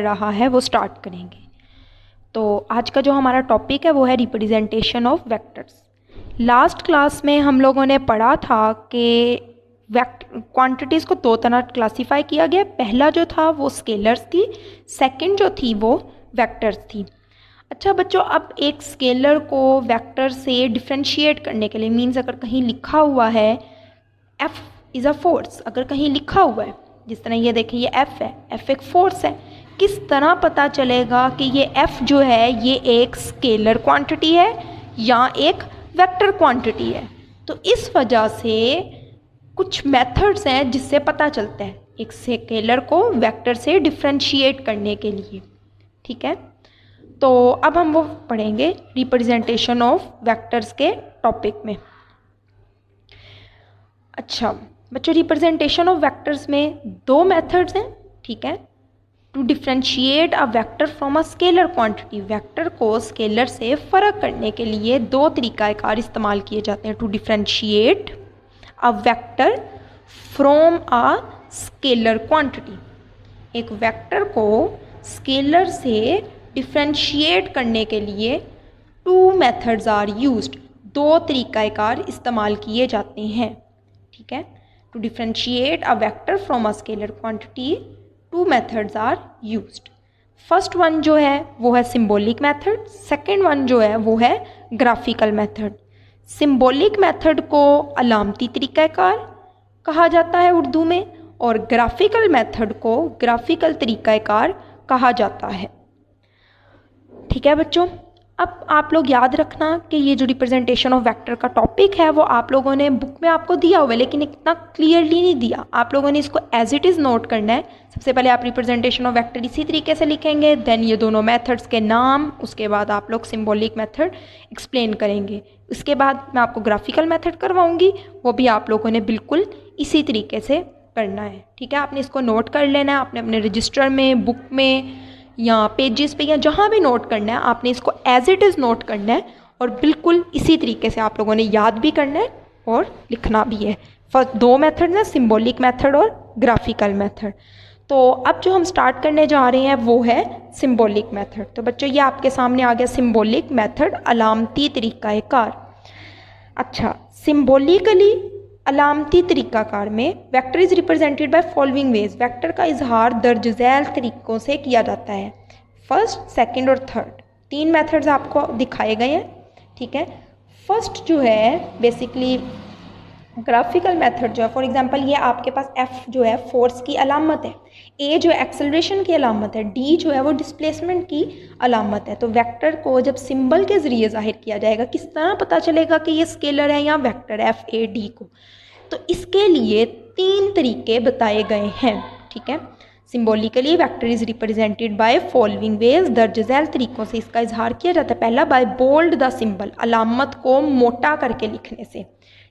रहा है वो स्टार्ट करेंगे। तो आज का जो हमारा टॉपिक है वो है representation of vectors. Last class में हम लोगों ने पढ़ा था कि क्वांटिटीज़ को दो तरह क्लासीफाई किया गया। पहला जो था वो स्केलर्स थी, सेकंड जो थी वो वेक्टर्स थी। अच्छा बच्चों, अब एक स्केलर को वेक्टर से डिफ्रेंशिएट करने के लिए मीन्स अगर कहीं लिखा हुआ है F इज़ अ फोर्स, अगर कहीं लिखा हुआ है जिस तरह ये देखें ये F है, F एक फोर्स है, किस तरह पता चलेगा कि ये F जो है ये एक स्केलर क्वांटिटी है या एक वेक्टर क्वांटिटी है? तो इस वजह से कुछ मेथड्स हैं जिससे पता चलता है एक स्केलर को वेक्टर से डिफ्रेंशिएट करने के लिए। ठीक है, तो अब हम वो पढ़ेंगे रिप्रेजेंटेशन ऑफ वेक्टर्स के टॉपिक में। अच्छा बच्चों, रिप्रेजेंटेशन ऑफ वेक्टर्स में दो मेथड्स हैं। ठीक है, to differentiate a vector from a scalar quantity, vector को स्केलर से फ़र्क करने के लिए दो तरीक़ाकार इस्तेमाल किए जाते हैं। To differentiate a vector from a scalar quantity, एक वेक्टर को स्केलर से डिफ्रेंशिएट करने के लिए टू मेथड्स आर यूज्ड, दो तरीक़ाकार इस्तेमाल किए जाते हैं। ठीक है, to differentiate a vector from a scalar quantity two methods are used. First one जो है वो है सिंबॉलिक मेथड, सेकंड वन जो है वो है ग्राफिकल मेथड। सिंबॉलिक मेथड को अलामती तरीक़ाकार कहा जाता है उर्दू में, और ग्राफिकल मेथड को ग्राफिकल तरीक़ाकार कहा जाता है। ठीक है बच्चों, अब आप लोग याद रखना कि ये जो रिप्रेजेंटेशन ऑफ वेक्टर का टॉपिक है वो आप लोगों ने बुक में आपको दिया हुआ है, लेकिन इतना क्लियरली नहीं दिया। आप लोगों ने इसको एज इट इज़ नोट करना है। सबसे पहले आप रिप्रेजेंटेशन ऑफ वेक्टर इसी तरीके से लिखेंगे, देन ये दोनों मेथड्स के नाम, उसके बाद आप लोग सिंबॉलिक मेथड एक्सप्लेन करेंगे। उसके बाद मैं आपको ग्राफिकल मेथड करवाऊँगी, वो भी आप लोगों ने बिल्कुल इसी तरीके से करना है। ठीक है, आपने इसको नोट कर लेना है, आपने अपने रजिस्टर में, बुक में या पेजेस पे या जहाँ भी नोट करना है, आपने इसको एज इट इज़ नोट करना है और बिल्कुल इसी तरीके से आप लोगों ने याद भी करना है और लिखना भी है। फर्स्ट दो मेथड हैं, सिंबॉलिक मेथड और ग्राफिकल मेथड। तो अब जो हम स्टार्ट करने जा रहे हैं वो है सिंबॉलिक मेथड। तो बच्चों ये आपके सामने आ गया सिंबॉलिक मेथड, अलामती तरीक़ाकार। अच्छा, सिंबॉलिकली अलामती तरीक़ाकार में vector is represented by following veg, vector का इजहार दर्ज झैल तरीक़ों से किया जाता है। फर्स्ट, सेकंड और थर्ड, तीन मेथड्स आपको दिखाए गए हैं। ठीक है, फर्स्ट जो है बेसिकली ग्राफिकल मेथड जो है, फॉर एग्जांपल ये आपके पास F जो है फोर्स की अलामत है, A जो है एक्सेलरेशन की अलामत है, D जो है वो डिस्प्लेसमेंट की अलामत है। तो वेक्टर को जब सिंबल के ज़रिए ज़ाहिर किया जाएगा, किस तरह पता चलेगा कि ये स्केलर है या वेक्टर है FAD को? तो इसके लिए तीन तरीके बताए गए हैं। ठीक है, symbolically vector is represented by following veg, दर्ज झैल तरीक़ों से इसका इजहार किया जाता है। पहला, बाय बोल्ड द सिंबल, अलामत को मोटा करके लिखने से।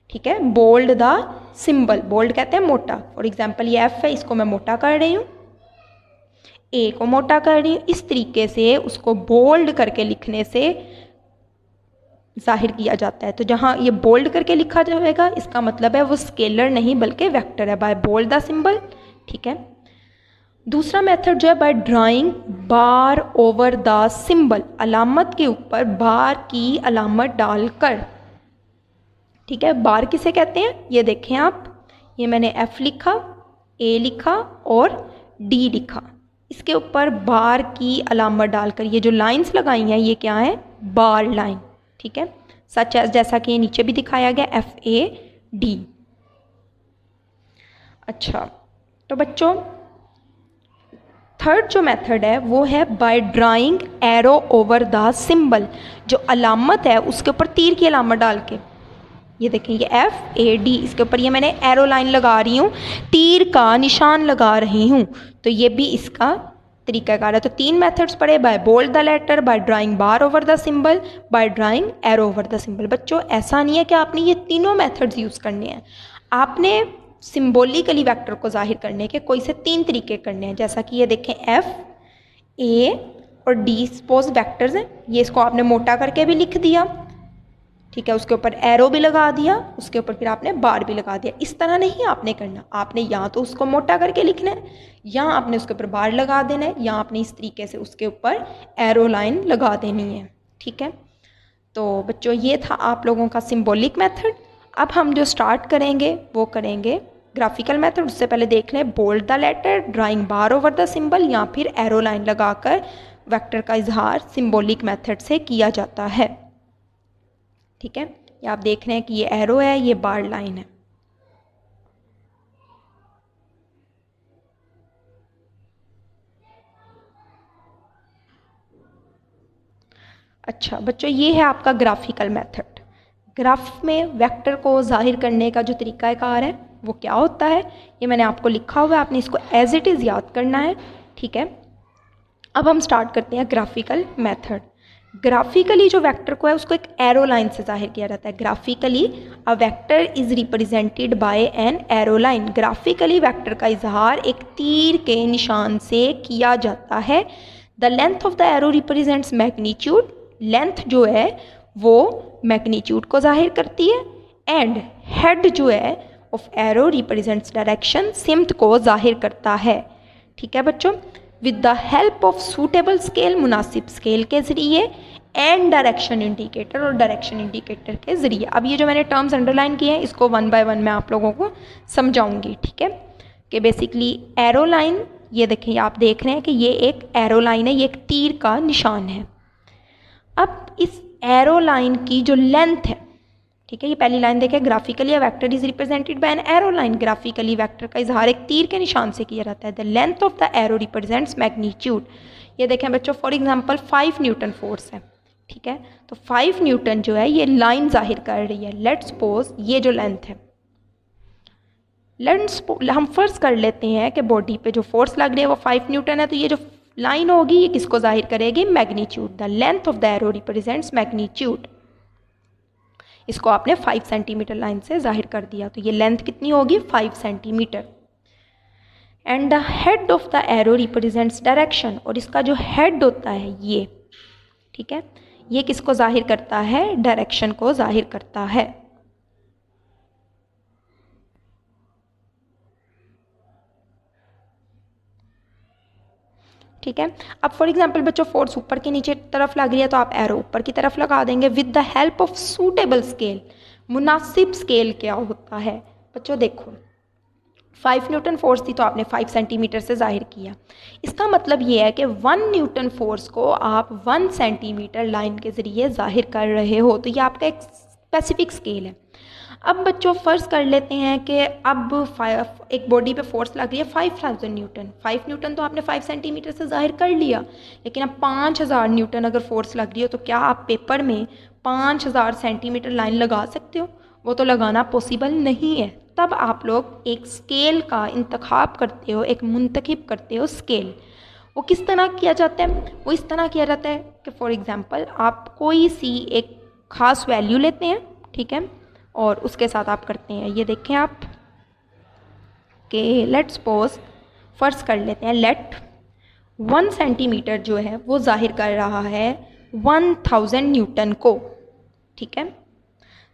ठीक है, बोल्ड द सिंबल, बोल्ड कहते हैं मोटा। फॉर एग्जाम्पल ये F है, इसको मैं मोटा कर रही हूँ, A को मोटा कर रही हूँ, इस तरीके से उसको बोल्ड करके लिखने से जाहिर किया जाता है। तो जहाँ ये बोल्ड करके लिखा जाएगा इसका मतलब है वो स्केलर नहीं बल्कि वेक्टर है, बाय बोल्ड द सिंबल। ठीक है, दूसरा मेथड जो है by drawing bar over the symbol, अलामत के ऊपर बार की अलामत डालकर। ठीक है, बार किसे कहते हैं ये देखें आप, ये मैंने F लिखा, A लिखा और D लिखा, इसके ऊपर बार की अलामत डालकर ये जो लाइंस लगाई हैं ये क्या है? बार लाइन। ठीक है, सच एज, जैसा कि ये नीचे भी दिखाया गया FAD। अच्छा तो बच्चों थर्ड जो मेथड है वो है by drawing arrow over the symbol, जो अलामत है उसके ऊपर तीर की अलामत डाल के, ये देखें ये FAD, इसके ऊपर ये मैंने एरो लाइन लगा रही हूँ, तीर का निशान लगा रही हूँ, तो ये भी इसका तरीक़ाकार है। तो तीन मेथड्स पढ़े, by bold the letter, by drawing bar over the symbol, by drawing arrow over the symbol. बच्चों ऐसा नहीं है कि आपने ये तीनों मेथड्स यूज़ करने हैं, आपने सिंबॉलिकली वेक्टर को जाहिर करने के कोई से तीन तरीके करने हैं। जैसा कि ये देखें F, A और D सपोज वेक्टर्स हैं, ये इसको आपने मोटा करके भी लिख दिया। ठीक है, उसके ऊपर एरो भी लगा दिया, उसके ऊपर फिर आपने बार भी लगा दिया। इस तरह नहीं आपने करना, आपने या तो उसको मोटा करके लिखना है, या आपने उसके ऊपर बार लगा देना है, या आपने इस तरीके से उसके ऊपर एरो लाइन लगा देनी है। ठीक है, तो बच्चों ये था आप लोगों का सिंबॉलिक मेथड। अब हम जो स्टार्ट करेंगे वो करेंगे ग्राफिकल मेथड। उससे पहले देख लें bold the letter, drawing bar over the symbol, या फिर एरो लाइन लगाकर वेक्टर का इजहार सिंबॉलिक मेथड से किया जाता है। ठीक है, ये आप देख रहे हैं कि ये एरो है, ये बार लाइन है। अच्छा बच्चों, ये है आपका ग्राफिकल मेथड। ग्राफ में वेक्टर को जाहिर करने का जो तरीक़ाकार है वो क्या होता है, ये मैंने आपको लिखा हुआ है, आपने इसको एज इट इज़ याद करना है। ठीक है, अब हम स्टार्ट करते हैं ग्राफिकल मेथड। ग्राफिकली जो वेक्टर को है उसको एक एरो लाइन से जाहिर किया जाता है। Graphically a vector is represented by an arrow line. Graphically vector का इजहार एक तीर के निशान से किया जाता है। The length of the arrow represents magnitude. Length जो है वो मैग्नीट्यूड को जाहिर करती है, एंड हेड जो है ऑफ एरो रिप्रेजेंट्स डायरेक्शन, सिमत को जाहिर करता है। ठीक है बच्चों, with the help of suitable scale, मुनासिब स्केल के ज़रिए, एंड डायरेक्शन इंडिकेटर, और डायरेक्शन इंडिकेटर के ज़रिए। अब ये जो मैंने टर्म्स अंडरलाइन किए हैं इसको वन बाय वन मैं आप लोगों को समझाऊंगी। ठीक है, कि बेसिकली एरो लाइन, ये देखें, आप देख रहे हैं कि ये एक एरो लाइन है, ये एक तीर का निशान है। अब इस एरो लाइन की जो लेंथ है, ठीक है, ये पहली लाइन देखें, graphically a vector is represented by an arrow line. Graphically vector का इजहार एक तीर के निशान से किया जाता है। The length of the arrow represents magnitude. ये देखें बच्चों, फॉर एग्जांपल 5 न्यूटन फोर्स है। ठीक है, तो 5 न्यूटन जो है ये लाइन जाहिर कर रही है। लेट्स सपोज ये जो लेंथ है, हम फर्ज कर लेते हैं कि बॉडी पे जो फोर्स लग रही है वो 5 न्यूटन है, तो ये जो लाइन होगी ये किसको जाहिर करेगी, magnitude. The length of the arrow represents magnitude. इसको आपने 5 सेंटीमीटर लाइन से जाहिर कर दिया, तो ये लेंथ कितनी होगी, 5 centimetre. And the head of the arrow represents direction. और इसका जो हेड होता है ये, ठीक है, ये किसको जाहिर करता है, डायरेक्शन को जाहिर करता है। ठीक है, अब फॉर एग्जांपल बच्चों फोर्स ऊपर के नीचे तरफ लग रही है तो आप एरो ऊपर की तरफ लगा देंगे। With the help of suitable scale. मुनासिब स्केल क्या होता है बच्चों, देखो 5 न्यूटन फोर्स थी तो आपने 5 सेंटीमीटर से जाहिर किया। इसका मतलब ये है कि 1 न्यूटन फोर्स को आप 1 सेंटीमीटर लाइन के ज़रिए जाहिर कर रहे हो, तो ये आपका एक स्पेसिफिक स्केल है। अब बच्चों फ़र्ज़ कर लेते हैं कि अब एक बॉडी पे फोर्स लग रही है 5000 न्यूटन। 5 न्यूटन तो आपने 5 सेंटीमीटर से जाहिर कर लिया, लेकिन अब 5000 न्यूटन अगर फोर्स लग रही हो तो क्या आप पेपर में 5000 सेंटीमीटर लाइन लगा सकते हो, वो तो लगाना पॉसिबल नहीं है। तब आप लोग एक स्केल का इंतखाब करते हो, एक मुंतखब करते हो स्केल। वो किस तरह किया जाता है, वो इस तरह किया जाता है कि फॉर एग्ज़ाम्पल आप कोई सी एक ख़ास वैल्यू लेते हैं, ठीक है, और उसके साथ आप करते हैं, ये देखें आप कि लेट्स सपोज फ़र्ज़ कर लेते हैं, लेट 1 सेंटीमीटर जो है वो जाहिर कर रहा है 1000 न्यूटन को। ठीक है,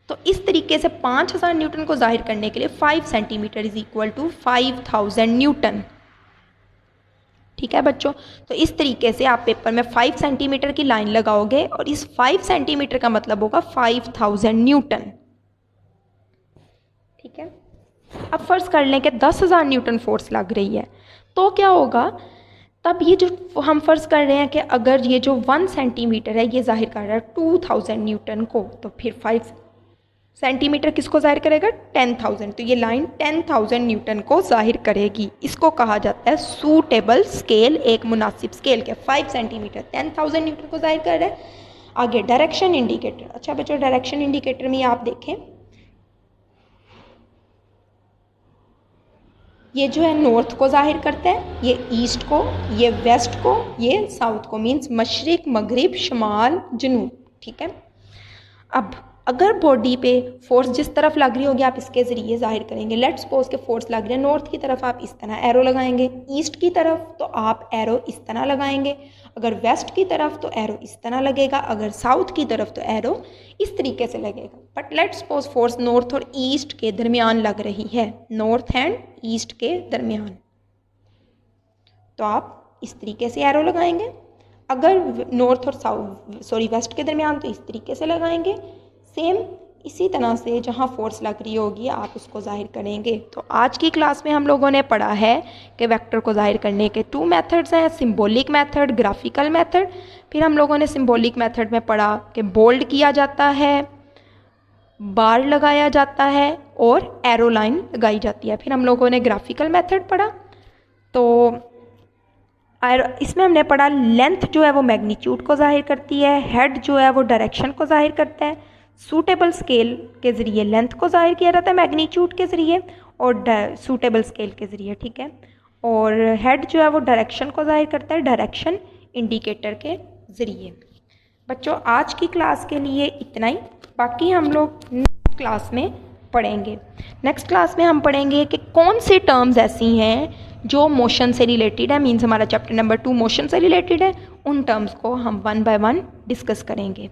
तो इस तरीके से 5000 न्यूटन को जाहिर करने के लिए 5 centimetre is equal to 5000 newton. ठीक है बच्चों, तो इस तरीके से आप पेपर में 5 सेंटीमीटर की लाइन लगाओगे और इस 5 सेंटीमीटर का मतलब होगा 5000 न्यूटन। ठीक है, अब फर्ज कर लें कि 10,000 न्यूटन फोर्स लग रही है, तो क्या होगा, तब ये जो हम फर्ज कर रहे हैं कि अगर ये जो 1 सेंटीमीटर है ये जाहिर कर रहा है 2000 न्यूटन को, तो फिर 5 सेंटीमीटर किसको जाहिर करेगा, 10,000, तो ये लाइन 10,000 न्यूटन को जाहिर करेगी। इसको कहा जाता है सूटेबल स्केल, एक मुनासिब स्केल के 5 सेंटीमीटर 10,000 न्यूटन को जाहिर कर रहा है। आगे डायरेक्शन इंडिकेटर। अच्छा बच्चों, डायरेक्शन इंडिकेटर में आप देखें, ये जो है नॉर्थ को जाहिर करता है, ये ईस्ट को, ये वेस्ट को, ये साउथ को, मीन्स मशरिक, मगरिब, शमाल, जनूब। ठीक है, अब अगर बॉडी पे फोर्स जिस तरफ लग रही होगी आप इसके ज़रिए जाहिर करेंगे। लेट्स सपोज के फोर्स लग रही है नॉर्थ की तरफ, आप इस तरह एरो लगाएंगे, ईस्ट की तरफ तो आप एरो इस तरह लगाएंगे, अगर वेस्ट की तरफ तो एरो इस तरह लगेगा, अगर साउथ की तरफ तो एरो इस तरीके से लगेगा। But let's suppose force north और ईस्ट के दरमियान लग रही है, नॉर्थ एंड ईस्ट के दरमियान, तो आप इस तरीके से एरो लगाएंगे। अगर नॉर्थ और वेस्ट के दरमियान तो इस तरीके से लगाएंगे। सेम इसी तरह से जहाँ फोर्स लग रही होगी आप उसको जाहिर करेंगे। तो आज की क्लास में हम लोगों ने पढ़ा है कि वेक्टर को जाहिर करने के 2 मेथड्स हैं, सिंबॉलिक मेथड, ग्राफिकल मेथड। फिर हम लोगों ने सिंबॉलिक मेथड में पढ़ा कि बोल्ड किया जाता है, बार लगाया जाता है और एरो लाइन लगाई जाती है। फिर हम लोगों ने ग्राफिकल मेथड पढ़ा, तो इसमें हमने पढ़ा लेंथ जो है वो मैग्नीट्यूड को जाहिर करती है, हेड जो है वो डायरेक्शन को जाहिर करता है, सूटेबल स्केल के ज़रिए लेंथ को जाहिर किया जाता है मैग्नीट्यूड के ज़रिए और सूटेबल स्केल के ज़रिए, ठीक है। और हेड जो है वो डायरेक्शन को जाहिर करता है डायरेक्शन इंडिकेटर के ज़रिए। बच्चों आज की क्लास के लिए इतना ही, बाकी हम लोग नेक्स्ट क्लास में पढ़ेंगे। नेक्स्ट क्लास में हम पढ़ेंगे कि कौन सी टर्म्स ऐसी हैं जो मोशन से रिलेटेड है, मीन्स हमारा चैप्टर नंबर 2 मोशन से रिलेटेड है। उन टर्म्स को हम 1 बाय 1 डिस्कस करेंगे।